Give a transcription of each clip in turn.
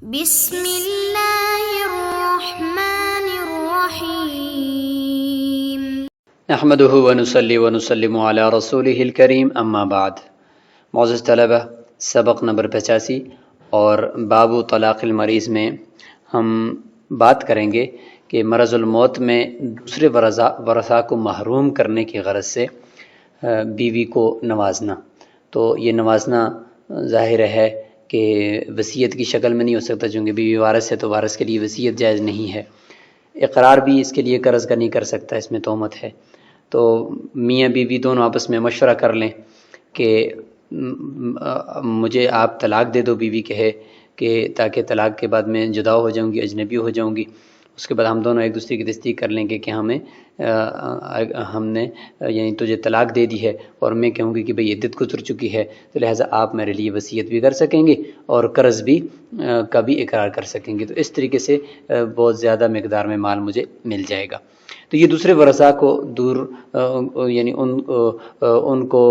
بسم اللہ الرحمن الرحیم نحمده ونصلي ونسلم على رسوله الكریم اما بعد۔ معزز طلبہ، سبق نمبر 85 اور باب طلاق المریض میں ہم بات کریں گے کہ مرض الموت میں دوسرے ورثاء کو محروم کرنے کی غرض سے بیوی کو نوازنا۔ تو یہ نوازنا ظاہر ہے کہ وصیت کی شکل میں نہیں ہو سکتا، چونکہ بیوی وارث ہے تو وارث کے لیے وصیت جائز نہیں ہے۔ اقرار بھی اس کے لیے قرض کا نہیں کر سکتا، اس میں تہمت ہے۔ تو میاں بیوی دونوں آپس میں مشورہ کر لیں کہ مجھے آپ طلاق دے دو، بیوی کہے کہ تاکہ طلاق کے بعد میں جدا ہو جاؤں گی، اجنبی ہو جاؤں گی۔ اس کے بعد ہم دونوں ایک دوسرے کی تصدیق کر لیں گے کہ ہم نے یعنی تجھے طلاق دے دی ہے، اور میں کہوں گی کہ بھئی عدت گزر چکی ہے، تو لہٰذا آپ میرے لیے وصیت بھی کر سکیں گے اور قرض بھی کا بھی اقرار کر سکیں گے۔ تو اس طریقے سے بہت زیادہ مقدار میں مال مجھے مل جائے گا۔ تو یہ دوسرے ورثاء کو دور یعنی ان کو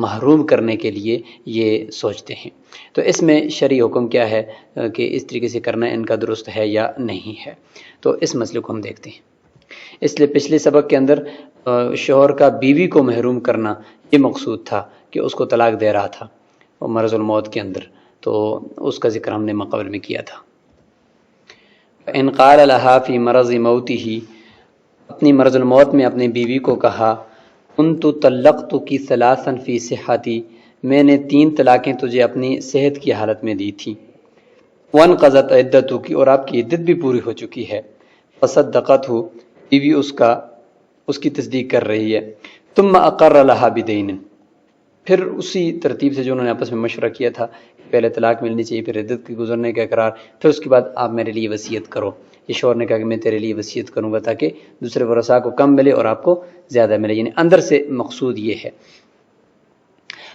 محروم کرنے کے لیے یہ سوچتے ہیں۔ تو اس میں شرعی حکم کیا ہے کہ اس طریقے سے کرنا ان کا درست ہے یا نہیں ہے، تو اس مسئلے کو ہم دیکھتے ہیں۔ اس لیے پچھلے سبق کے اندر شوہر کا بیوی کو محروم کرنا یہ مقصود تھا کہ اس کو طلاق دے رہا تھا اور مرض الموت کے اندر، تو اس کا ذکر ہم نے مقابل میں کیا تھا۔ ان قال لها فی مرض موتہ، اپنی مرض الموت میں اپنی بیوی کو کہا، کنت طلقتک ثلاثا فی صحتی، میں نے 3 طلاقیں تجھے اپنی صحت کی حالت میں دی تھی، وانقضت عدتک، اور آپ کی عدت بھی پوری ہو چکی ہے، فصدقتہ، بیوی اس کی تصدیق کر رہی ہے، ثم اقر لها بدین، پھر اسی ترتیب سے جو انہوں نے آپس میں مشورہ کیا تھا، پہلے طلاق ملنی چاہیے، پھر عدت کے گزرنے کا اقرار، پھر اس کے بعد آپ میرے لیے وصیت کرو۔ یہ شوہر نے کہا کہ میں تیرے لیے وصیت کروں گا تاکہ دوسرے ورثاء کو کم ملے اور آپ کو زیادہ ملے، یعنی اندر سے مقصود یہ ہے۔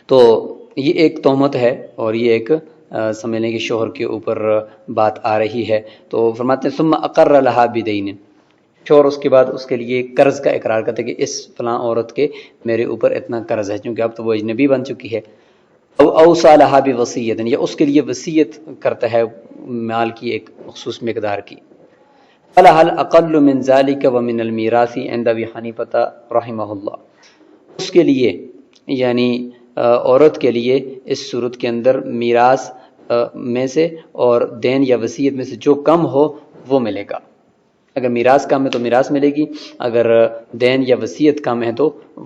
تو یہ ایک تہمت ہے اور یہ ایک سمجھ لیں کہ شوہر کے اوپر بات آ رہی ہے۔ تو فرماتے ہیں ثم اقر لها بدین، شوہر اس کے بعد اس کے لیے قرض کا اقرار کرتے کہ اس فلاں عورت کے میرے اوپر اتنا قرض ہے، کیونکہ اب تو وہ اجنبی بن چکی ہے۔ او اوصى لها بوصیت، یا اس کے لیے وصیت کرتا ہے مال کی ایک مخصوص مقدار کی۔ فلها الاقل من ذلك ومن الميراث عند ابي حنیفہ رحمہ اللہ، اس کے لیے یعنی عورت کے لیے اس صورت کے اندر میراث میں سے اور دین یا وصیت میں سے جو کم ہو وہ ملے گا۔ اگر میراث کم ہے تو میراث ملے گی، اگر دین یا وصیت کم ہے تو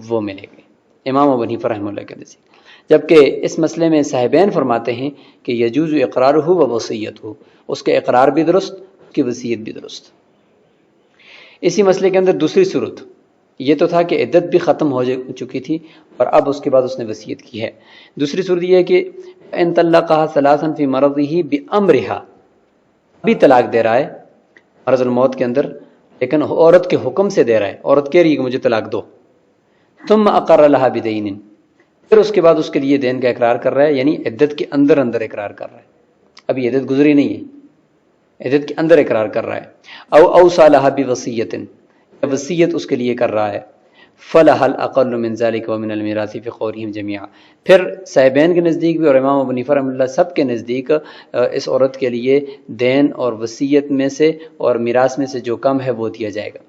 وہ ملے گی، امام ابو حنیفہ رحمہ اللہ کے نزدیک۔ جبکہ اس مسئلے میں صاحبین فرماتے ہیں کہ یجوز اقرارہ و وصیتہ، اس کے اقرار بھی درست، اس کی وصیت بھی درست۔ اسی مسئلے کے اندر دوسری صورت یہ تو تھا کہ عدت بھی ختم ہو چکی تھی اور اب اس کے بعد اس نے وصیت کی ہے۔ دوسری صورت یہ ہے کہ ان طلقها ثلاثا فی مرضه بامرها، ابھی طلاق دے رہا ہے مرض الموت کے اندر، لیکن عورت کے حکم سے دے رہا ہے، عورت کہہ رہی ہے کہ مجھے طلاق دو، ثم اقر لها بدین، پھر اس کے بعد اس کے لیے دین کا اقرار کر رہا ہے، یعنی عدت کے اندر اقرار کر رہا ہے، ابھی عدت گزری نہیں ہے، عدت کے اندر اقرار کر رہا ہے۔ او اوصى لها بوصیت، وصیت اس کے لیے کر رہا ہے۔ فلها الاقل من ذلك ومن الميراث في قولهم جميعا، پھر صاحبین کے نزدیک بھی اور امام ابو حنیفہ رحمہ اللہ سب کے نزدیک اس عورت کے لیے دین اور وصیت میں سے اور میراث میں سے جو کم ہے وہ دیا جائے گا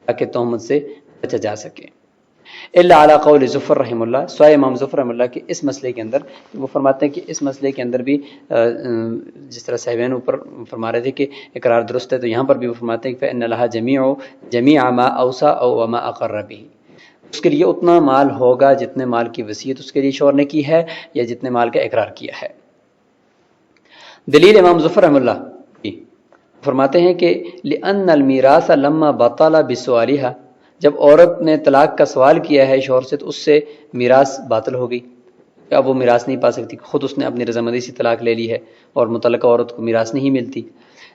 تاکہ تہمت سے بچا جا سکے۔ الا علی قول ظفر رحمہ اللہ، سوائے امام ظفر رحمہ اللہ کے اس مسئلے کے اندر، وہ فرماتے ہیں کہ اس مسئلے کے اندر بھی جس طرح صاحبین اوپر فرما رہے تھے کہ اقرار درست ہے، تو یہاں پر بھی وہ فرماتے ہیں کہ فإن لها جميع ما اوصى او وما اقر به، اس کے لیے اتنا مال ہوگا جتنے مال کی وصیت اس کے لیے شوہر نے کی ہے یا جتنے مال کا اقرار کیا ہے۔ دلیل امام ظفر رحمہ اللہ فرماتے ہیں کہ لأن المیراث لما بطل بسؤالها، جب عورت نے طلاق کا سوال کیا ہے شوہر سے تو اس سے میراث باطل ہو گئی، اب وہ میراث نہیں پا سکتی، خود اس نے اپنی رضامندی سے طلاق لے لی ہے اور متعلقہ عورت کو میراث نہیں ملتی۔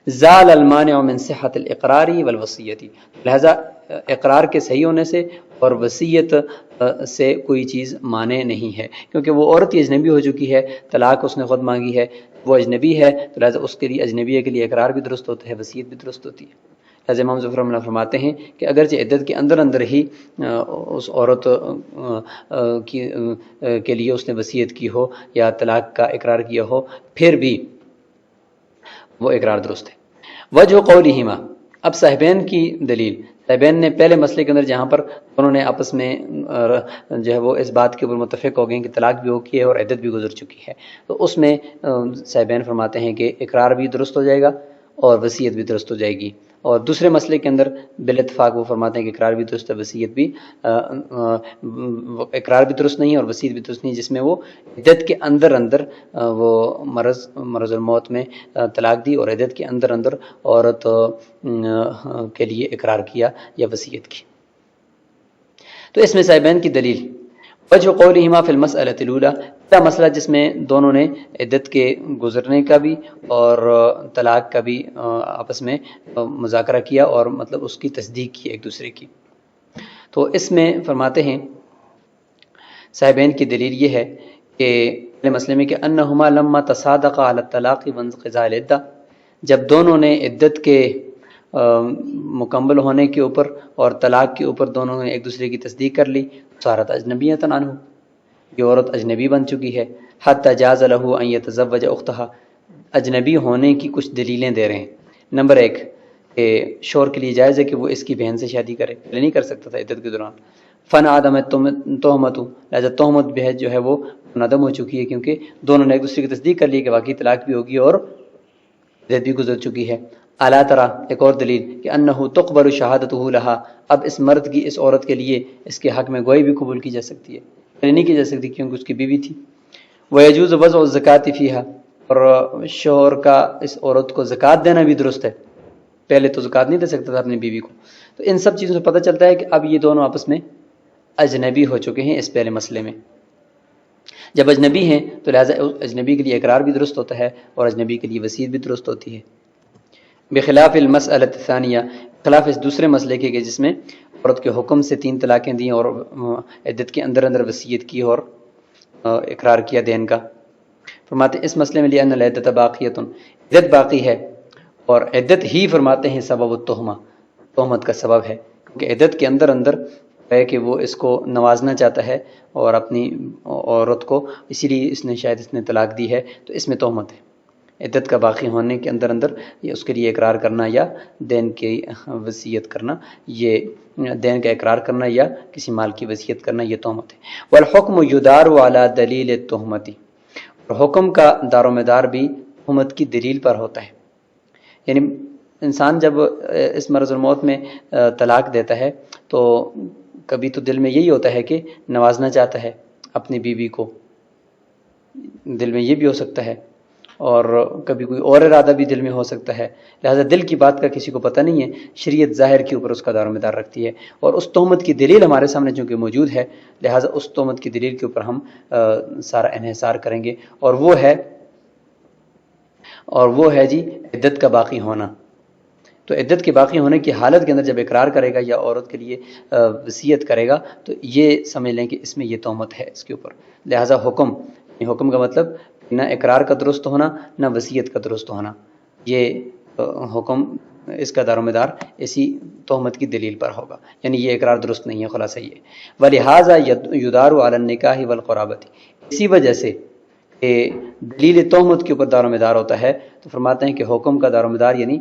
زال المانع من صحت الاقرار والوصیت، لہذا اقرار کے صحیح ہونے سے اور وصیت سے کوئی چیز مانے نہیں ہے، کیونکہ وہ عورت ہی اجنبی ہو چکی ہے، طلاق اس نے خود مانگی ہے، وہ اجنبی ہے، تو لہذا اس کے لیے اجنبیہ کے لیے اقرار بھی درست ہوتا ہے، وصیت بھی درست ہوتی ہے۔ لہذا امام ظفر رحمہ اللہ فرماتے ہیں کہ اگرچہ عدت کے اندر ہی اس عورت کے لیے اس نے وصیت کی ہو یا طلاق کا اقرار کیا ہو، پھر بھی وہ اقرار درست ہے۔ وجہ قولہما، اب صاحبین کی دلیل، صاحبین نے پہلے مسئلے کے اندر جہاں پر انہوں نے آپس میں جو ہے وہ اس بات کے اوپر متفق ہو گئے کہ طلاق بھی ہو کی ہے اور عدت بھی گزر چکی ہے، تو اس میں صاحبین فرماتے ہیں کہ اقرار بھی درست ہو جائے گا اور وصیت بھی درست ہو جائے گی۔ اور دوسرے مسئلے کے اندر بالاتفاق وہ فرماتے ہیں کہ اقرار بھی درست ہے، وصیت بھی اقرار بھی درست نہیں ہے اور وصیت بھی درست نہیں، جس میں وہ عدت کے اندر اندر وہ مرض الموت میں طلاق دی اور عدت کے اندر اندر عورت کے لیے اقرار کیا یا وصیت کی۔ تو اس میں صاحبین کی دلیل وجہ قولہما فی المسألۃ الاولی، پہلا مسئلہ جس میں دونوں نے عدت کے گزرنے کا بھی اور طلاق کا بھی آپس میں مذاکرہ کیا اور مطلب اس کی تصدیق کی ایک دوسرے کی، تو اس میں فرماتے ہیں صاحبین کی دلیل یہ ہے کہ پہلے مسئلے میں کہ انہما لما تصادقا علی الطلاق وانقضاء العدہ، جب دونوں نے عدت کے مکمل ہونے کے اوپر اور طلاق کے اوپر دونوں نے ایک دوسرے کی تصدیق کر لی، صارت اجنبیۃ عنہ، یہ عورت اجنبی بن چکی ہے، حتی جاز لہ ان یتزوج اختہا، اجنبی ہونے کی کچھ دلیلیں دے رہے ہیں۔ نمبر ایک کہ شوہر کے لیے جائز ہے کہ وہ اس کی بہن سے شادی کرے، پہلے نہیں کر سکتا تھا عدت کے دوران۔ فن عدم تہمت، لہذا تہمت بھی ہے جو ہے وہ ندم ہو چکی ہے، کیونکہ دونوں نے ایک دوسرے کی تصدیق کر لی کہ واقعی طلاق بھی ہوگی اور عدت بھی گزر چکی ہے۔ اعلیٰ طرح ایک اور دلیل کہ انہ تقبل شہادتہ لہا، اب اس مرد کی اس عورت کے لیے اس کے حق میں گواہی بھی قبول کی جا سکتی ہے، پہلے نہیں کی جا سکتی کیونکہ اس کی بیوی تھی۔ ویجوز وضع الزکاۃ فیہا، اور شوہر کا اس عورت کو زکوٰۃ دینا بھی درست ہے، پہلے تو زکوٰۃ نہیں دے سکتا تھا اپنی بیوی کو۔ تو ان سب چیزوں سے پتہ چلتا ہے کہ اب یہ دونوں آپس میں اجنبی ہو چکے ہیں اس پہلے مسئلے میں۔ جب اجنبی ہیں تو لہٰذا اجنبی کے لیے اقرار بھی درست ہوتا ہے اور اجنبی کے لیے وصیت بھی درست ہوتی ہے۔ بخلاف المسألۃ الثانیہ، خلاف اس دوسرے مسئلے کے کہ جس میں عورت کے حکم سے 3 طلاقیں دیں اور عدت کے اندر اندر وصیت کی اور اقرار کیا دین کا۔ فرماتے ہیں اس مسئلے میں لأن العدۃ باقیۃ، عدت باقی ہے، اور عدت ہی فرماتے ہیں سبب التہمہ، تہمت کا سبب ہے، کیونکہ عدت کے اندر اندر ہے کہ وہ اس کو نوازنا چاہتا ہے اور اپنی عورت کو، اسی لیے اس نے شاید اس نے طلاق دی ہے، تو اس میں تہمت ہے۔ عدت کا باقی ہونے کے اندر اندر یہ اس کے لیے اقرار کرنا یا دین کی وصیت کرنا، یہ دین کا اقرار کرنا یا کسی مال کی وصیت کرنا، یہ تہمت ہے۔ والحکم یدار علی دلیل التہمۃ، اور حکم کا دار و مدار بھی تہمت کی دلیل پر ہوتا ہے۔ یعنی انسان جب اس مرض الموت میں طلاق دیتا ہے تو کبھی تو دل میں یہی ہوتا ہے کہ نوازنا چاہتا ہے اپنی بیوی کو، دل میں یہ بھی ہو سکتا ہے، اور کبھی کوئی اور ارادہ بھی دل میں ہو سکتا ہے، لہذا دل کی بات کا کسی کو پتہ نہیں ہے، شریعت ظاہر کے اوپر اس کا دار و مدار رکھتی ہے، اور اس تہمت کی دلیل ہمارے سامنے چونکہ موجود ہے، لہذا اس تہمت کی دلیل کے اوپر ہم سارا انحصار کریں گے، اور وہ ہے جی عدت کا باقی ہونا۔ تو عدت کے باقی ہونے کی حالت کے اندر جب اقرار کرے گا یا عورت کے لیے وصیت کرے گا تو یہ سمجھ لیں کہ اس میں یہ تہمت ہے اس کے اوپر، لہذا حکم کا مطلب نہ اقرار کا درست ہونا نہ وصیت کا درست ہونا، یہ حکم اس کا دار و مدار اسی تہمت کی دلیل پر ہوگا، یعنی یہ اقرار درست نہیں ہے، خلاصہ یہ۔ وَلِهَذَا يُدَارُ عَلَى النِّكَاحِ وَالْقَرَابَةِ، اسی وجہ سے کہ دلیل تہمت کے اوپر دار و مدار ہوتا ہے تو فرماتے ہیں کہ حکم کا دار و مدار یعنی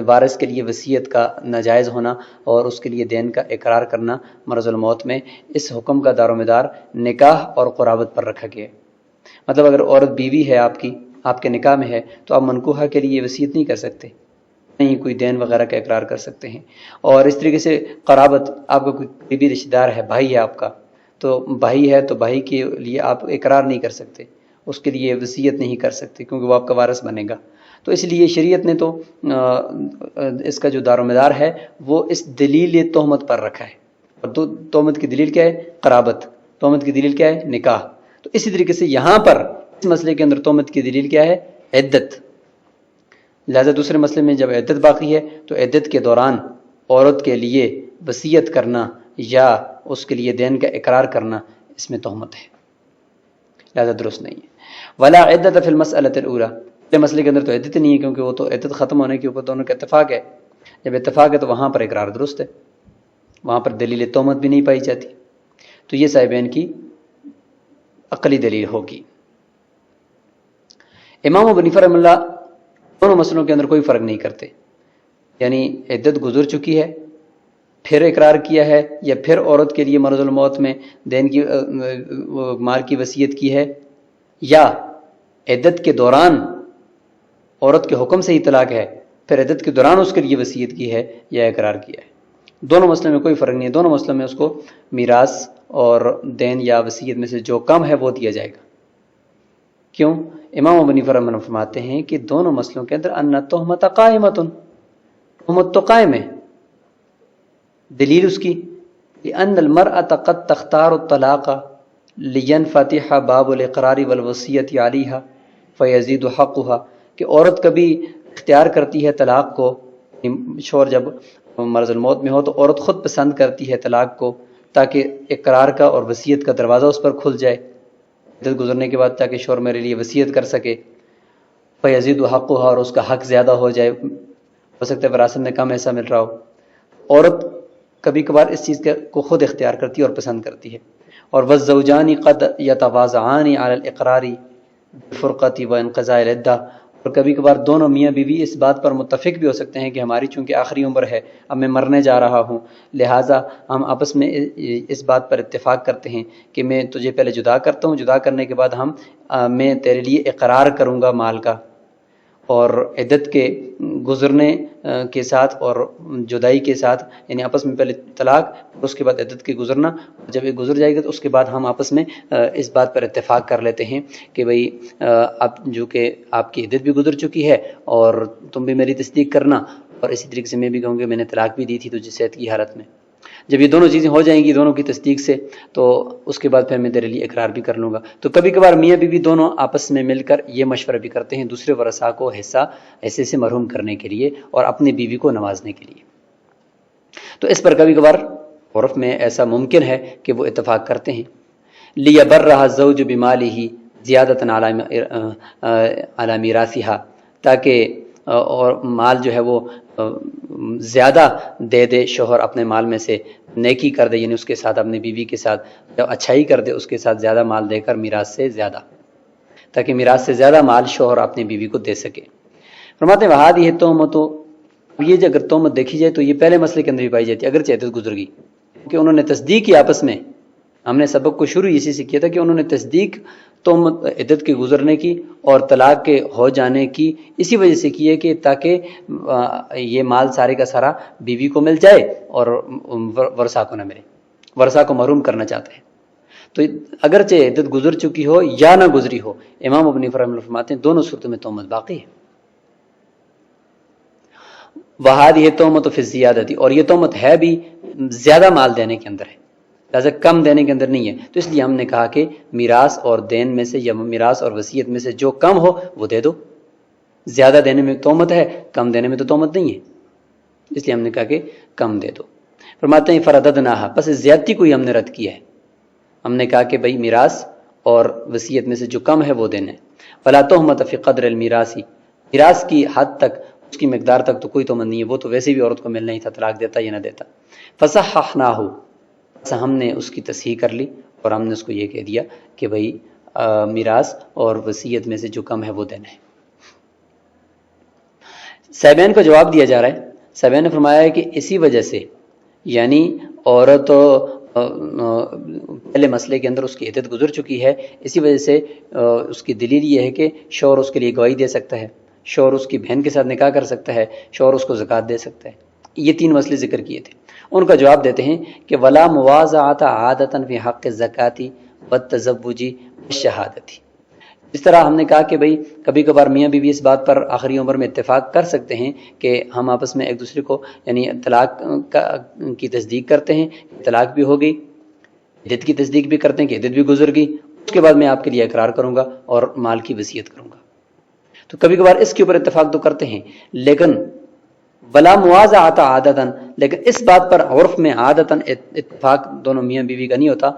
وارث کے لیے وصیت کا ناجائز ہونا اور اس کے لیے دین کا اقرار کرنا مرض الموت میں، اس حکم کا دار و مدار نکاح اور قرابت پر رکھا گیا ہے۔ مطلب اگر عورت بیوی ہے آپ کے نکاح میں ہے تو آپ منکوحہ کے لیے وصیت نہیں کر سکتے، نہیں کوئی دین وغیرہ کا اقرار کر سکتے ہیں۔ اور اس طریقے سے قرابت، آپ کا کوئی قریبی رشتہ دار ہے، بھائی ہے آپ کا، تو بھائی ہے تو بھائی کے لیے آپ اقرار نہیں کر سکتے، اس کے لیے وصیت نہیں کر سکتے کیونکہ وہ آپ کا وارث بنے گا۔ تو اس لیے شریعت نے تو اس کا جو دار و مدار ہے وہ اس دلیل تہمت پر رکھا ہے، اور تہمت کی دلیل کیا ہے؟ قرابت، تہمت کی دلیل کیا ہے؟ نکاح۔ تو اسی طریقے سے یہاں پر اس مسئلے کے اندر تہمت کی دلیل کیا ہے؟ عدت۔ لہذا دوسرے مسئلے میں جب عدت باقی ہے تو عدت کے دوران عورت کے لیے وصیت کرنا یا اس کے لیے دین کا اقرار کرنا، اس میں تہمت ہے، لہذا درست نہیں ہے۔ ولا عدت فی المسألۃ الاولی، پہلے مسئلے کے اندر تو عدت نہیں ہے کیونکہ وہ تو عدت ختم ہونے کے اوپر دونوں کا اتفاق ہے، جب اتفاق ہے تو وہاں پر اقرار درست ہے، وہاں پر دلیل تہمت بھی نہیں پائی جاتی، تو یہ صاحبین کی عقلی دلیل ہوگی۔ امام ابو حنیفہ رحمہ اللہ دونوں مسئلوں کے اندر کوئی فرق نہیں کرتے، یعنی عدت گزر چکی ہے پھر اقرار کیا ہے، یا پھر عورت کے لیے مرض الموت میں دین کی مال کی وصیت کی ہے، یا عدت کے دوران عورت کے حکم سے ہی طلاق ہے پھر عدت کے دوران اس کے لیے وصیت کی ہے یا اقرار کیا ہے، دونوں مسئلے میں کوئی فرق نہیں ہے، دونوں مسئلوں میں اس کو میراث اور دین یا وصیت میں سے جو کم ہے وہ دیا جائے گا۔ کیوں؟ امام ابو حنیفہ رحمہ اللہ فرماتے ہیں کہ دونوں مسئلوں کے اندر ان التہمۃ قائمۃ، تہمت تو قائم ہے۔ دلیل اس کی لأن المرأة قد تختار الطلاق لینفتح باب الاقرار والوصیت علیہا فیزید حقها، کہ عورت کبھی اختیار کرتی ہے طلاق کو، شوہر جب مرض الموت میں ہو تو عورت خود پسند کرتی ہے طلاق کو تاکہ اقرار کا اور وصیت کا دروازہ اس پر کھل جائے عدت گزرنے کے بعد، تاکہ شوہر میرے لیے وصیت کر سکے، فیزید حقها، اور اس کا حق زیادہ ہو جائے، ہو سکتا ہے وراثت میں کم ایسا مل رہا ہو۔ عورت کبھی کبھار اس چیز کو خود اختیار کرتی ہے اور پسند کرتی ہے۔ اور والزوجان قد یتواضعان علی الاقرار بفرقۃ وانقضاء العدہ، اور کبھی کبھار دونوں میاں بیوی اس بات پر متفق بھی ہو سکتے ہیں کہ ہماری چونکہ آخری عمر ہے، اب میں مرنے جا رہا ہوں، لہٰذا ہم آپس میں اس بات پر اتفاق کرتے ہیں کہ میں تجھے پہلے جدا کرتا ہوں، جدا کرنے کے بعد میں تیرے لیے اقرار کروں گا مال کا، اور عدت کے گزرنے کے ساتھ اور جدائی کے ساتھ، یعنی آپس میں پہلے طلاق اور اس کے بعد عدت کے گزرنا، جب یہ گزر جائے گا تو اس کے بعد ہم آپس میں اس بات پر اتفاق کر لیتے ہیں کہ بھئی اب جو کہ آپ کی عدت بھی گزر چکی ہے اور تم بھی میری تصدیق کرنا، اور اسی طریقے سے میں بھی کہوں گی میں نے طلاق بھی دی تھی تجھے صحت کی حالت میں۔ جب یہ دونوں چیزیں ہو جائیں گی دونوں کی تصدیق سے، تو اس کے بعد پھر میں تیرے لیے اقرار بھی کر لوں گا۔ تو کبھی کبھار میاں بیوی دونوں آپس میں مل کر یہ مشورہ بھی کرتے ہیں دوسرے ورثاء کو حصے سے محروم کرنے کے لیے اور اپنی بیوی کو نوازنے کے لیے۔ تو اس پر کبھی کبھار عرف میں ایسا ممکن ہے کہ وہ اتفاق کرتے ہیں۔ لیبرھا الزوج بمالہ زیادۃ علی میراثھا، تاکہ اور مال جو ہے وہ زیادہ دے دے شوہر اپنے مال میں سے، نیکی کر دے، یعنی اس کے ساتھ اپنی بیوی کے ساتھ جب اچھائی کر دے، اس کے ساتھ زیادہ مال دے کر میراث سے زیادہ، تاکہ میراث سے زیادہ مال شوہر اپنی بیوی کو دے سکے۔ فرماتے ہیں وہاد یہ تہمت، یہ جو اگر تہمت دیکھی جائے تو یہ پہلے مسئلے کے اندر بھی پائی جاتی ہے، اگرچہ عدت گزر گئی، کہ انہوں نے تصدیق کی آپس میں۔ ہم نے سبق کو شروع اسی سے کیا تھا کہ انہوں نے تصدیق تہمت عدت کے گزرنے کی اور طلاق کے ہو جانے کی اسی وجہ سے کی ہے کہ تاکہ یہ مال سارے کا سارا بیوی کو مل جائے اور ورثاء کو نہ ملے، ورثاء کو محروم کرنا چاہتے ہیں۔ تو اگرچہ عدت گزر چکی ہو یا نہ گزری ہو، امام ابو حنیفہ رحمہ اللہ فرماتے ہیں دونوں صورتوں میں تہمت باقی ہے۔ وہاد یہ تہمت فی الزیادتی، اور یہ تہمت ہے بھی زیادہ مال دینے کے اندر ہے، لہٰذا کم دینے کے اندر نہیں ہے۔ تو اس لیے ہم نے کہا کہ میراث اور دین میں سے یا میراث اور وصیت میں سے جو کم ہو وہ دے دو، زیادہ دینے میں تہمت ہے، کم دینے میں تو تہمت نہیں ہے، اس لیے ہم نے کہا کہ کم دے دو۔ فرماتے ہیں فرددناھا، پس زیادتی کو ہی ہم نے رد کیا ہے، ہم نے کہا کہ بھئی میراث اور وصیت میں سے جو کم ہے وہ دینا ہے۔ فلا تہمت فی قدر المیراث، میراث کی حد تک، اس کی مقدار تک تو کوئی تہمت نہیں ہے، وہ تو ویسے بھی عورت کو ملنا ہی تھا، طلاق دیتا یا نہ دیتا۔ فصححناہ، ہم نے اس کی تصحیح کر لی اور ہم نے اس کو یہ کہہ دیا کہ بھئی میراث اور وصیت میں سے جو کم ہے وہ دینا ہے۔ صاحبین کو جواب دیا جا رہا ہے، صاحبین نے فرمایا ہے کہ اسی وجہ سے، یعنی عورت پہلے مسئلے کے اندر اس کی عدت گزر چکی ہے، اسی وجہ سے اس کی دلیل یہ ہے کہ شوہر اس کے لیے گواہی دے سکتا ہے، شوہر اس کی بہن کے ساتھ نکاح کر سکتا ہے، شوہر اس کو زکوٰۃ دے سکتا ہے۔ یہ تین مسئلے ذکر کیے تھے، ان کا جواب دیتے ہیں کہ ولا مواضعۃ عادۃ فی حق الزکاۃ والتزوج والشہادۃ۔ اس طرح ہم نے کہا کہ بھئی کبھی کبھار میاں بیوی اس بات پر آخری عمر میں اتفاق کر سکتے ہیں کہ ہم آپس میں ایک دوسرے کو یعنی طلاق کی تصدیق کرتے ہیں، طلاق بھی ہو گئی، عدت کی تصدیق بھی کرتے ہیں کہ عدت بھی گزر گئی، اس کے بعد میں آپ کے لیے اقرار کروں گا اور مال کی وصیت کروں گا۔ تو کبھی کبھار اس کے اوپر اتفاق تو کرتے ہیں، لیکن ولا مواضعۃ عادۃ، لیکن اس بات پر عرف میں عادتاً اتفاق دونوں میاں بیوی کا نہیں ہوتا،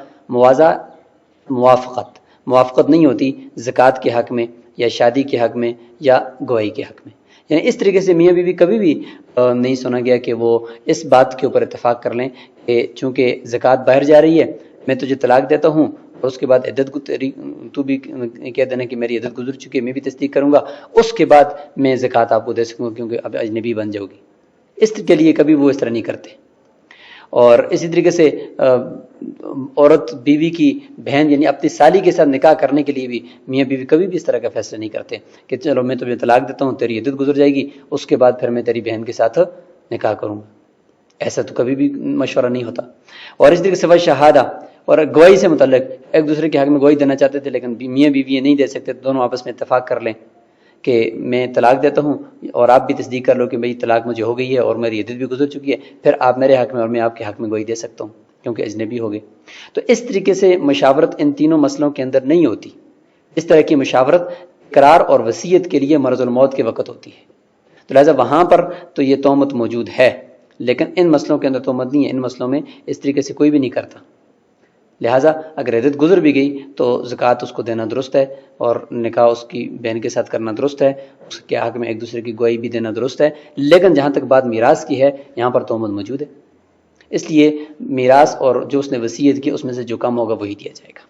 موافقت نہیں ہوتی زکوٰۃ کے حق میں یا شادی کے حق میں یا گواہی کے حق میں۔ یعنی اس طریقے سے میاں بیوی کبھی بھی نہیں سنا گیا کہ وہ اس بات کے اوپر اتفاق کر لیں کہ چونکہ زکوٰۃ باہر جا رہی ہے، میں تجھے طلاق دیتا ہوں اور اس کے بعد عدت تو بھی کہہ دینا کہ میری عدت گزر چکی ہے، میں بھی تصدیق کروں گا، اس کے بعد میں زکوٰۃ آپ کو دے سکوں گا کیونکہ اب اجنبی بن جاؤ گی۔ اس کے لیے کبھی وہ اس طرح نہیں کرتے۔ اور اسی طریقے سے عورت بیوی کی بہن یعنی اپنی سالی کے ساتھ نکاح کرنے کے لیے بھی میاں بیوی کبھی بھی اس طرح کا فیصلہ نہیں کرتے کہ چلو میں تمہیں طلاق دیتا ہوں، تیری عدت گزر جائے گی، اس کے بعد پھر میں تیری بہن کے ساتھ نکاح کروں گا، ایسا تو کبھی بھی مشورہ نہیں ہوتا۔ اور اس طریقے سے وہ شہادہ اور گواہی سے متعلق ایک دوسرے کے حق میں گواہی دینا چاہتے تھے لیکن میاں بیوی یہ نہیں دے سکتے، دونوں آپس میں اتفاق کر لیں کہ میں طلاق دیتا ہوں اور آپ بھی تصدیق کر لو کہ بھئی طلاق مجھے ہو گئی ہے اور میری عدت بھی گزر چکی ہے، پھر آپ میرے حق میں اور میں آپ کے حق میں گواہی دے سکتا ہوں کیونکہ اجنبی ہو گئے۔ تو اس طریقے سے مشاورت ان تینوں مسئلوں کے اندر نہیں ہوتی۔ اس طرح کی مشاورت قرار اور وصیت کے لیے مرض الموت کے وقت ہوتی ہے، تو لہٰذا وہاں پر تو یہ تہمت موجود ہے، لیکن ان مسئلوں کے اندر تہمت نہیں ہے۔ ان مسئلوں میں اس طریقے سے کوئی بھی نہیں کرتا، لہٰذا اگر عدت گزر بھی گئی تو زکوٰۃ اس کو دینا درست ہے اور نکاح اس کی بہن کے ساتھ کرنا درست ہے، اس کے حق میں ایک دوسرے کی گواہی بھی دینا درست ہے، لیکن جہاں تک بات میراث کی ہے یہاں پر تہمت موجود ہے، اس لیے میراث اور جو اس نے وصیت کی اس میں سے جو کم ہوگا وہی دیا جائے گا۔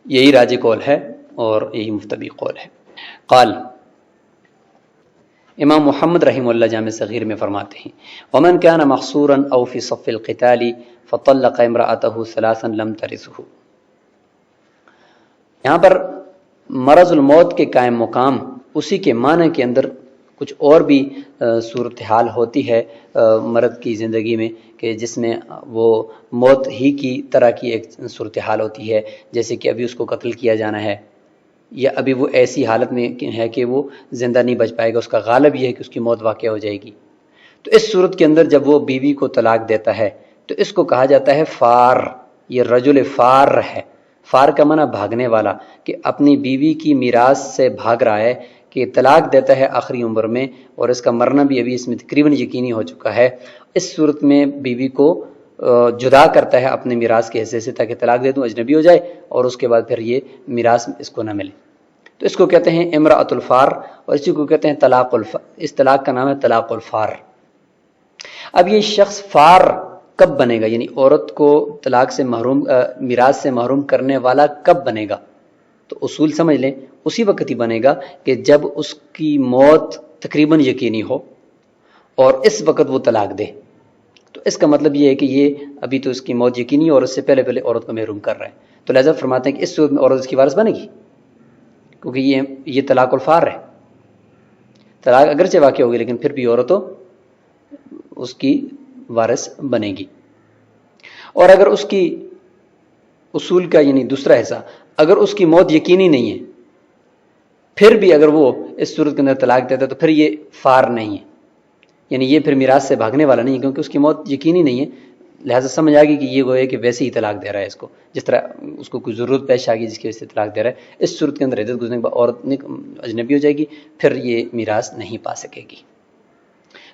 یہی راجح قول ہے اور یہی مفتبی قول ہے۔ قال امام محمد رحمہ اللہ جامع صغیر میں فرماتے ہیں ومن كان محصورا او في صف القتال فطلق امرأته ثلاثا لم ترثه۔ یہاں پر مرض الموت کے قائم مقام اسی کے معنی کے اندر کچھ اور بھی صورتحال ہوتی ہے مرد کی زندگی میں کہ جس میں وہ موت ہی کی طرح کی ایک صورتحال ہوتی ہے، جیسے کہ ابھی اس کو قتل کیا جانا ہے یا ابھی وہ ایسی حالت میں ہے کہ وہ زندہ نہیں بچ پائے گا، اس کا غالب یہ ہے کہ اس کی موت واقع ہو جائے گی۔ تو اس صورت کے اندر جب وہ بیوی کو طلاق دیتا ہے تو اس کو کہا جاتا ہے فار، یہ رجل فار ہے۔ فار کا معنی بھاگنے والا، کہ اپنی بیوی کی میراث سے بھاگ رہا ہے، کہ طلاق دیتا ہے آخری عمر میں اور اس کا مرنا بھی ابھی اس میں تقریباً یقینی ہو چکا ہے۔ اس صورت میں بیوی کو جدا کرتا ہے اپنے میراث کے حصے سے تاکہ طلاق دے دوں، اجنبی ہو جائے اور اس کے بعد پھر یہ میراث اس کو نہ ملے، تو اس کو کہتے ہیں امرأۃ الفار، اور اسی کو کہتے ہیں طلاق الفار۔ اس طلاق کا نام ہے طلاق الفار۔ اب یہ شخص فار کب بنے گا، یعنی عورت کو طلاق سے محروم میراث سے محروم کرنے والا کب بنے گا؟ تو اصول سمجھ لیں، اسی وقت ہی بنے گا کہ جب اس کی موت تقریباً یقینی ہو اور اس وقت وہ طلاق دے۔ تو اس کا مطلب یہ ہے کہ یہ ابھی تو اس کی موت یقینی ہے اور اس سے پہلے پہلے عورت کو محروم کر رہا ہے، تو لہذا فرماتے ہیں کہ اس صورت میں عورت اس کی وارث بنے گی، کیونکہ یہ طلاق الفار ہے۔ طلاق اگرچہ واقع ہوگی لیکن پھر بھی عورت اس کی وارث بنے گی۔ اور اگر اس کی اصول کا یعنی دوسرا حصہ، اگر اس کی موت یقینی نہیں ہے پھر بھی اگر وہ اس صورت کے اندر طلاق دیتا ہے تو پھر یہ فار نہیں ہے، یعنی یہ پھر میراث سے بھاگنے والا نہیں ہے، کیونکہ اس کی موت یقینی نہیں ہے، لہٰذا سمجھ آ گئی کہ یہ گویا کہ ویسے ہی طلاق دے رہا ہے اس کو، جس طرح اس کو کوئی ضرورت پیش آ گئی جس کی وجہ سے طلاق دے رہا ہے۔ اس صورت کے اندر عدت گزرنے کے بعد عورت اجنبی ہو جائے گی، پھر یہ میراث نہیں پا سکے گی۔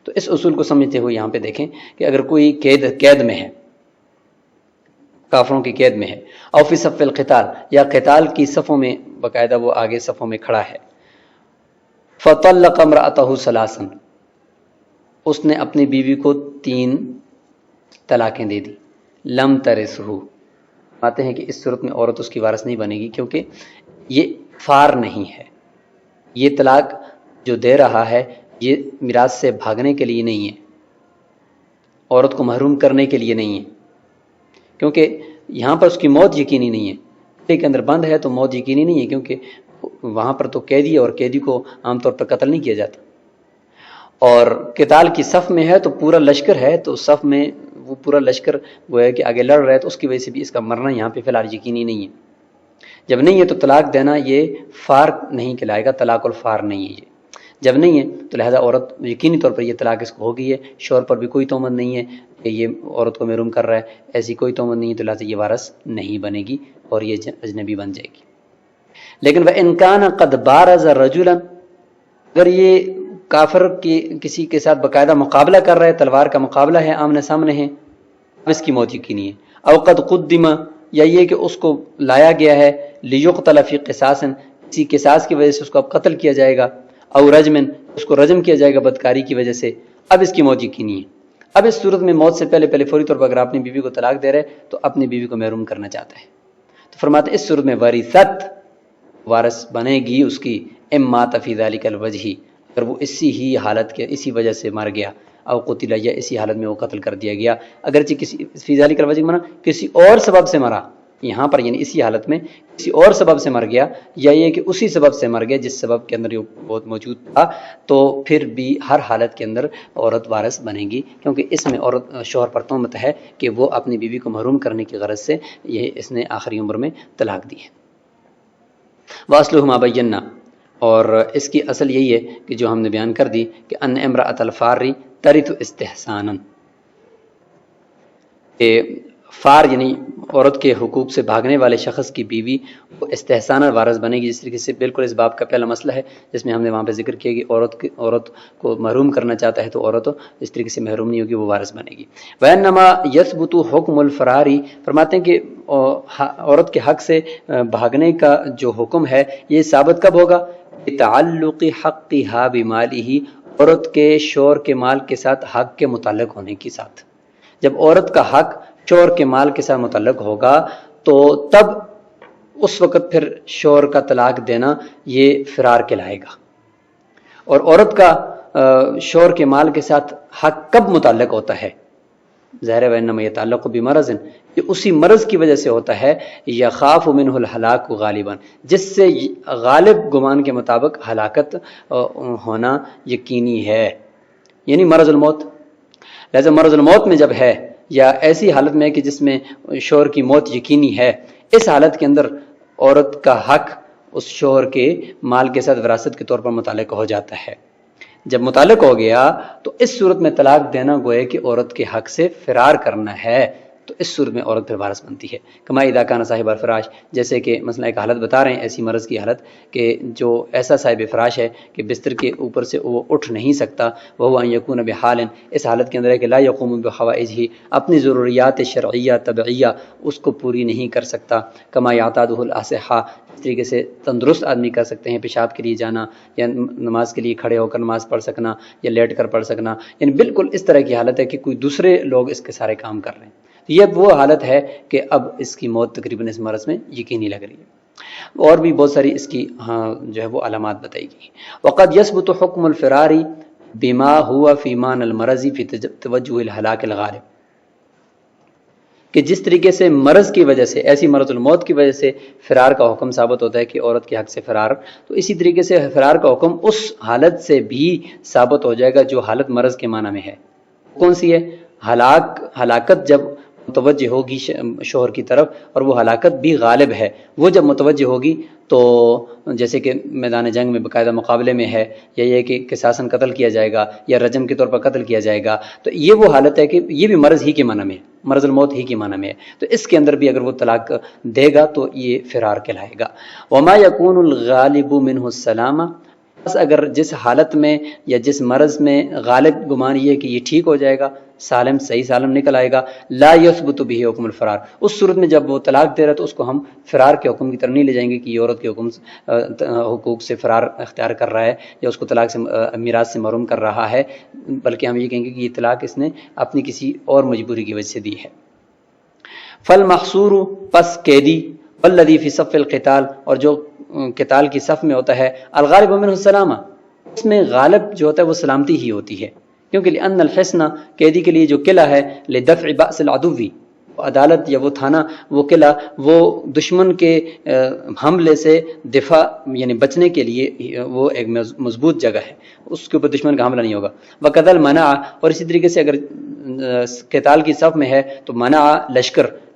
تو اس اصول کو سمجھتے ہوئے یہاں پہ دیکھیں کہ اگر کوئی قید میں ہے، کافروں کی قید میں ہے، او فی صف القتال، یا قتال کی صفوں میں باقاعدہ وہ آگے صفوں میں کھڑا ہے، فطلق امرأتہ ثلاثا، اس نے اپنی بیوی کو 3 طلاقیں دے دی، لم ترثہ، آتے ہیں کہ اس صورت میں عورت اس کی وارث نہیں بنے گی کیونکہ یہ فار نہیں ہے، یہ طلاق جو دے رہا ہے یہ میراث سے بھاگنے کے لیے نہیں ہے، عورت کو محروم کرنے کے لیے نہیں ہے، کیونکہ یہاں پر اس کی موت یقینی نہیں ہے، کے اندر بند ہے تو موت یقینی نہیں ہے، کیونکہ وہاں پر تو قیدی ہے اور قیدی کو عام طور پر قتل نہیں کیا جاتا، اور قتال کی صف میں ہے تو پورا لشکر ہے، تو صف میں وہ پورا لشکر گویا کہ آگے لڑ رہا ہے، تو اس کی وجہ سے بھی اس کا مرنا یہاں پہ فی الحال یقینی نہیں ہے۔ جب نہیں ہے تو طلاق دینا یہ فار نہیں کہلائے گا، طلاق الفار نہیں ہے یہ، جب نہیں ہے تو لہذا عورت یقینی طور پر یہ طلاق اس کو ہو گئی ہے، شوہر پر بھی کوئی تہمت نہیں ہے کہ یہ عورت کو محروم کر رہا ہے، ایسی کوئی تہمت نہیں ہے، تو لہذا یہ وارث نہیں بنے گی اور یہ اجنبی بن جائے گی۔ لیکن وَإِن كَانَ قَدْ بَارَزَ رَجُلًا، اگر یہ کافر کی کسی کے ساتھ باقاعدہ مقابلہ کر رہا ہے، تلوار کا مقابلہ ہے، آمنے سامنے ہے، اب اس کی موت یقینی ہے، او قد قدم، یا یہ کہ اس کو لایا گیا ہے، لیقتل فی قصاص، کسی قصاص کی وجہ سے اس کو اب قتل کیا جائے گا، او رجم، اس کو رجم کیا جائے گا بدکاری کی وجہ سے، اب اس کی موت یقینی ہے، اب اس صورت میں موت سے پہلے فوری طور پر اگر اپنی بیوی کو طلاق دے رہے تو اپنی بیوی کو محروم کرنا چاہتا ہے، تو فرماتے ہیں اس صورت میں ورثت، وارث بنے گی اس کی، اما فی ذلک الوجہ، اگر وہ اسی ہی حالت کے اسی وجہ سے مر گیا، او قتل، یا اسی حالت میں وہ قتل کر دیا گیا، اگرچہ کسی فی ذلک الوجہ منا کسی اور سبب سے مرا، یہاں پر یعنی اسی حالت میں کسی اور سبب سے مر گیا، یا یہ کہ اسی سبب سے مر گیا جس سبب کے اندر یہ بہت موجود تھا، تو پھر بھی ہر حالت کے اندر عورت وارث بنے گی، کیونکہ اس میں عورت شوہر پر تہمت ہے کہ وہ اپنی بیوی کو محروم کرنے کی غرض سے یہ اس نے آخری عمر میں طلاق دی ہے۔ واصلہ ما بینا، اور اس کی اصل یہی ہے کہ جو ہم نے بیان کر دی کہ ان امرأۃ الفار ترث استحسانا، کہ فار یعنی عورت کے حقوق سے بھاگنے والے شخص کی بیوی وہ استحسانا وارث بنے گی، جس طریقے سے بالکل اس باب کا پہلا مسئلہ ہے جس میں ہم نے وہاں پہ ذکر کیا کہ عورت کو محروم کرنا چاہتا ہے تو عورت اس طریقے سے محروم نہیں ہوگی، وہ وارث بنے گی۔ وَإِنَّمَا يَثْبُتُ حُكْمُ الْفَرَارِ، فرماتے ہیں کہ عورت کے حق سے بھاگنے کا جو حکم ہے یہ ثابت کب ہوگا؟ تعلق حقها بمالہ، عورت کے شوہر کے مال کے ساتھ حق کے متعلق ہونے کے ساتھ، جب عورت کا حق شوہر کے مال کے ساتھ متعلق ہوگا تو تب اس وقت پھر شوہر کا طلاق دینا یہ فرار کہلائے گا۔ اور عورت کا شوہر کے مال کے ساتھ حق کب متعلق ہوتا ہے؟ ظاہر ہے وَإِنَّمَا يَتَعَلَّقُ بِمَرَضٍ، یہ اسی مرض کی وجہ سے ہوتا ہے، يَخَافُ مِنْهُ الْهَلَاكُ غَالِبًا، جس سے غالب گمان کے مطابق ہلاکت ہونا یقینی ہے، یعنی مرض الموت۔ لہذا مرض الموت میں جب ہے یا ایسی حالت میں کہ جس میں شوہر کی موت یقینی ہے، اس حالت کے اندر عورت کا حق اس شوہر کے مال کے ساتھ وراثت کے طور پر متعلق ہو جاتا ہے۔ جب متعلق ہو گیا تو اس صورت میں طلاق دینا گویا کہ عورت کے حق سے فرار کرنا ہے، تو اس صورت میں عورت پھر وارث بنتی ہے۔ کما اذا کان صاحب الفراش، جیسے کہ مثلا ایک حالت بتا رہے ہیں ایسی مرض کی حالت کہ جو ایسا صاحب فراش ہے کہ بستر کے اوپر سے وہ اٹھ نہیں سکتا، وہ ان یکون بحال، اس حالت کے اندر ہے کہ لا یقوم بحوائجہ، اپنی ضروریات شرعیہ طبعیہ اس کو پوری نہیں کر سکتا، کما یعتادہ الاصحاء، اس طریقے سے تندرست آدمی کر سکتے ہیں، پیشاب کے لیے جانا یا نماز کے لیے کھڑے ہو کر نماز پڑھ سکنا یا لیٹ کر پڑھ سکنا، یعنی بالکل اس طرح کی حالت ہے کہ کوئی دوسرے لوگ اس کے سارے کام کر رہے ہیں۔ یہ وہ حالت ہے کہ اب اس کی موت تقریباً اس مرض میں یقینی لگ رہی ہے۔ اور بھی بہت ساری اس کی جو ہے وہ علامات بتائی گئی۔ وقد يثبت حكم الفرار بما هو في معنى المرض في توجه الهلاك الغالب، کہ جس طریقے سے مرض کی وجہ سے، ایسی مرض الموت کی وجہ سے فرار کا حکم ثابت ہوتا ہے کہ عورت کے حق سے فرار، تو اسی طریقے سے فرار کا حکم اس حالت سے بھی ثابت ہو جائے گا جو حالت مرض کے معنی میں ہے۔ کون سی ہے؟ ہلاکت جب متوجہ ہوگی شوہر کی طرف اور وہ ہلاکت بھی غالب ہے، وہ جب متوجہ ہوگی تو جیسے کہ میدان جنگ میں باقاعدہ مقابلے میں ہے، یا یہ کہ قصاصاً قتل کیا جائے گا یا رجم کے طور پر قتل کیا جائے گا، تو یہ وہ حالت ہے کہ یہ بھی مرض ہی کے معنی میں ہے، مرض الموت ہی کے معنی میں ہے، تو اس کے اندر بھی اگر وہ طلاق دے گا تو یہ فرار کہلائے گا۔ وما يكون الغالب منه السلامہ، بس اگر جس حالت میں یا جس مرض میں غالب گمان یہ کہ یہ ٹھیک ہو جائے گا، سالم صحیح سالم نکل آئے گا، لا یثبت به حکم الفرار، اس صورت میں جب وہ طلاق دے رہا ہے تو اس کو ہم فرار کے حکم کی طرف نہیں لے جائیں گے کہ یہ عورت کے حقوق سے فرار اختیار کر رہا ہے یا اس کو طلاق سے میراث سے محروم کر رہا ہے، بلکہ ہم یہ کہیں گے کہ یہ طلاق اس نے اپنی کسی اور مجبوری کی وجہ سے دی ہے۔ فالمحصور، پس قیدی، والذی فی صف القتال، اور جو قتال کی صف میں ہوتا ہے، الغالب منہ السلامہ، اس میں غالب جو ہوتا ہے وہ سلامتی ہی ہوتی ہے، کیونکہ لأن الحصن، قیدی کے لیے جو قلعہ ہے، لدفع بأس العدوی، عدالت یا وہ تھانہ، وہ قلعہ، وہ دشمن کے حملے سے دفاع یعنی بچنے کے لیے وہ ایک مضبوط جگہ ہے، اس کے اوپر دشمن کا حملہ نہیں ہوگا۔ وقد المنع، اور اسی طریقے سے اگر قتال کی صف میں ہے تو منع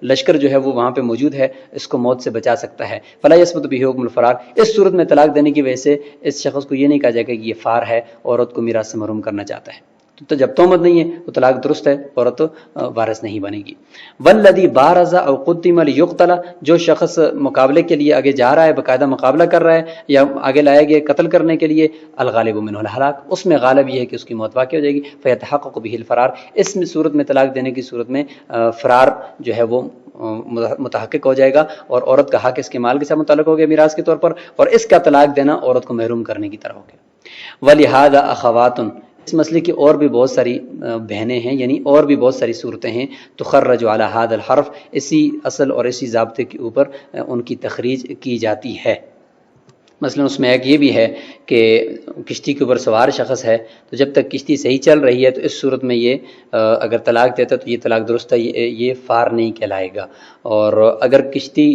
لشکر جو ہے وہ وہاں پہ موجود ہے، اس کو موت سے بچا سکتا ہے۔ فلا یثبت به حکم الفرار، اس صورت میں طلاق دینے کی وجہ سے اس شخص کو یہ نہیں کہا جائے گا کہ یہ فار ہے، عورت کو میراث سے محروم کرنا چاہتا ہے، تو جب تہمت نہیں ہے تو طلاق درست ہے، عورت وارث نہیں بنے گی۔ والذی بارز او قدم لیقتل، جو شخص مقابلے کے لیے آگے جا رہا ہے، باقاعدہ مقابلہ کر رہا ہے یا آگے لایا گیا قتل کرنے کے لیے، الغالب منہ الہلاک، اس میں غالب یہ ہے کہ اس کی موت واقع ہو جائے گی۔ فیتحقق به الفرار، اس میں صورت میں طلاق دینے کی صورت میں فرار جو ہے وہ متحقق ہو جائے گا، اور عورت کا حق اس کے مال کے ساتھ متعلق ہو گیا میراث کے طور پر، اور اس کا طلاق دینا عورت کو محروم کرنے کی طرح ہو گیا۔ ولہذا اخوات، اس مسئلے کی اور بھی بہت ساری بہنیں ہیں، یعنی اور بھی بہت ساری صورتیں ہیں تخرج علی ھذا الحرف، اسی اصل اور اسی ضابطے کے اوپر ان کی تخریج کی جاتی ہے۔ مثلا اس میں ایک یہ بھی ہے کہ کشتی کے اوپر سوار شخص ہے، تو جب تک کشتی صحیح چل رہی ہے تو اس صورت میں یہ اگر طلاق دیتا ہے تو یہ طلاق درست ہے، یہ فار نہیں کہلائے گا۔ اور اگر کشتی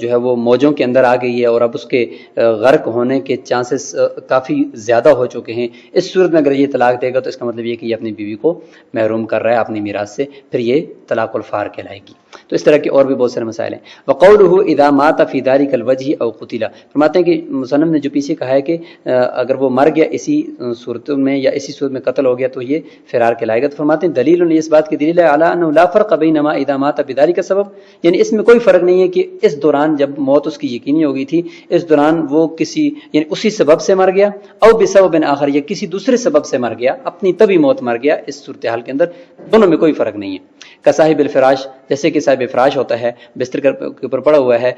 جو ہے وہ موجوں کے اندر آ گئی ہے اور اب اس کے غرق ہونے کے چانسز کافی زیادہ ہو چکے ہیں، اس صورت میں اگر یہ طلاق دے گا تو اس کا مطلب یہ کہ یہ اپنی بیوی کو محروم کر رہا ہے اپنی میراث سے، پھر یہ طلاق الفار کہلائے گی۔ تو اس طرح کے اور بھی بہت سارے مسائل ہیں۔ وقولہ اذا مات فی ذلک الوجہ او قتل، فرماتے ہیں کہ مصنف نے جو پیچھے کہا ہے کہ اگر وہ مر گیا اسی صورتوں میں یا اسی صورت میں قتل ہو گیا تو یہ فرار کہلائے گا۔ تو فرماتے ہیں دلیل، اس بات کی دلیل ہے علی انہ لا فرق بین ما اذا مات بذلک السبب، یعنی اس میں کوئی فرق نہیں ہے کہ اس دوران جب موت اس کی یقینی ہو گئی تھی، اس دوران وہ کسی یعنی اسی سبب سے مر گیا، او بسبب آخر، یا کسی دوسرے سبب سے مر گیا، اپنی طبی موت مر گیا، اس صورتحال کے اندر دونوں میں کوئی فرق نہیں ہے۔ کصاحب الفراش، جیسے کہ صاحب فراش ہوتا ہے، بستر کے اوپر پڑا ہوا ہے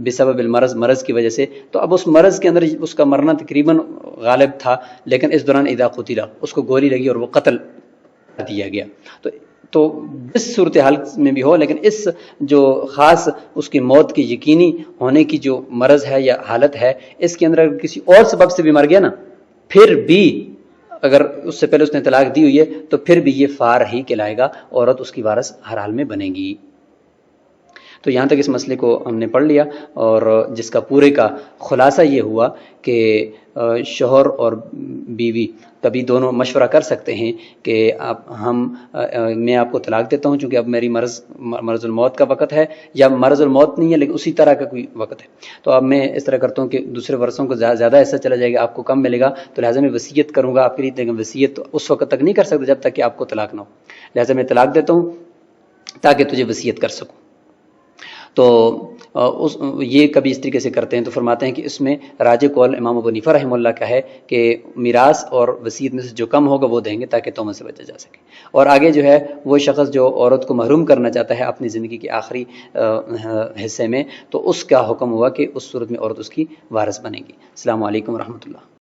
بسبب المرض، مرض کی وجہ سے، تو اب اس مرض کے اندر اس کا مرنا تقریباً غالب تھا، لیکن اس دوران اذا قتل، اس کو گولی لگی اور وہ قتل کر دیا گیا۔ تو اس صورتحال میں بھی ہو، لیکن اس جو خاص اس کی موت کی یقینی ہونے کی جو مرض ہے یا حالت ہے، اس کے اندر اگر کسی اور سبب سے بھی مر گیا نا، پھر بھی اگر اس سے پہلے اس نے طلاق دی ہوئی ہے تو پھر بھی یہ فار ہی کہلائے گا، عورت اس کی وارث ہر حال میں بنے گی۔ تو یہاں تک اس مسئلے کو ہم نے پڑھ لیا، اور جس کا پورے کا خلاصہ یہ ہوا کہ شوہر اور بیوی کبھی دونوں مشورہ کر سکتے ہیں کہ میں آپ کو طلاق دیتا ہوں چونکہ اب میری مرض الموت کا وقت ہے، یا مرض الموت نہیں ہے لیکن اسی طرح کا کوئی وقت ہے، تو اب میں اس طرح کرتا ہوں کہ دوسرے ورثوں کو زیادہ ایسا چلا جائے گا، آپ کو کم ملے گا، تو لہٰذا میں وصیت کروں گا آپ کے لیے، لیکن وصیت اس وقت تک نہیں کر سکتا جب تک کہ آپ کو طلاق نہ ہو، لہٰذا میں طلاق دیتا ہوں تاکہ تجھے وصیت کر سکوں۔ تو یہ کبھی اس طریقے سے کرتے ہیں، تو فرماتے ہیں کہ اس میں راجح قول امام ابو حنیفہ رحمہ اللہ کا ہے کہ میراث اور وصیت میں سے جو کم ہوگا وہ دیں گے تاکہ تہمت سے بچا جا سکے۔ اور آگے جو ہے وہ شخص جو عورت کو محروم کرنا چاہتا ہے اپنی زندگی کے آخری حصے میں، تو اس کا حکم ہوا کہ اس صورت میں عورت اس کی وارث بنے گی۔ السلام علیکم ورحمۃ اللہ۔